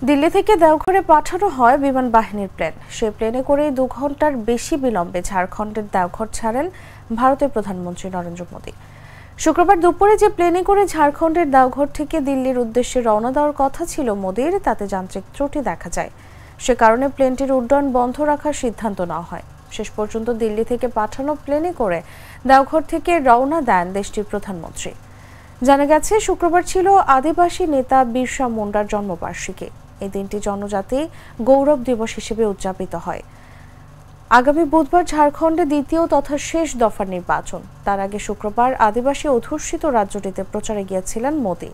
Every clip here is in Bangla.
দিল্লি থেকে দেওঘরে পাঠানো হয় বিমান বাহিনীর প্লেন। সেই প্লেনে করে 2 ঘন্টার বেশি বিলম্বে ঝাড়খণ্ডের দেওঘর ছাড়েন ভারতের প্রধানমন্ত্রী নরেন্দ্র মোদী। শুক্রবার দুপুরে যে প্লেনে করে ঝাড়খণ্ডের দেওঘর থেকে দিল্লির উদ্দেশ্যে রওনা দেওয়ার কথা ছিল মোদীর, তাতে যান্ত্রিক ত্রুটি দেখা যায়। সে কারণে প্লেনটির উড্ডয়ন বন্ধ রাখার সিদ্ধান্ত নেওয়া হয়। শেষ পর্যন্ত দিল্লি থেকে পাঠানো প্লেনে করে দেওঘর থেকে রওনা দেন দেশটির প্রধানমন্ত্রী। জানা গেছে, শুক্রবার ছিল আদিবাসী নেতা বিরসা মুন্ডার জন্মবার্ষিকী। এই দিনটি জনজাতি গৌরব দিবস হিসেবে উদযাপিত হয়। আগামী বুধবার ঝাড়খণ্ডে দ্বিতীয় তথা শেষ দফার নির্বাচন। তার আগে শুক্রবার আদিবাসী অধ্যুষিত রাজ্যটিতে প্রচারে গিয়েছিলেন মোদী।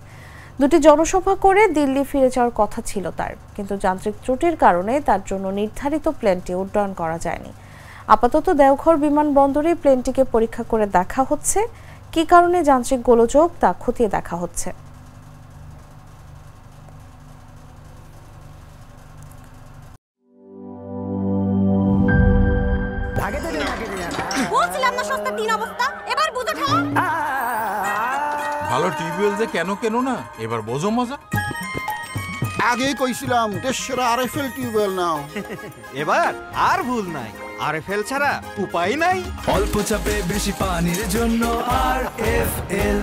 2টি জনসভা করে দিল্লি ফিরে যাওয়ার কথা ছিল তার, কিন্তু যান্ত্রিক ত্রুটির কারণে তার জন্য নির্ধারিত প্লেনটি উড্ডয়ন করা যায়নি। আপাতত দেওঘর বিমানবন্দরে প্লেনটিকে পরীক্ষা করে দেখা হচ্ছে। কী কারণে যান্ত্রিক গোলযোগ তা খতিয়ে দেখা হচ্ছে। ভালো টিউবওয়েল যে কেন না, এবার বোঝো মজা। আগেই কইছিলাম দেশের আরএফএল টিউবওয়েল নাও। এবার আর ভুল নাই, আরএফএল ছাড়া উপায় নাই। অল্প চাপে বেশি পানির জন্য আরএফএল।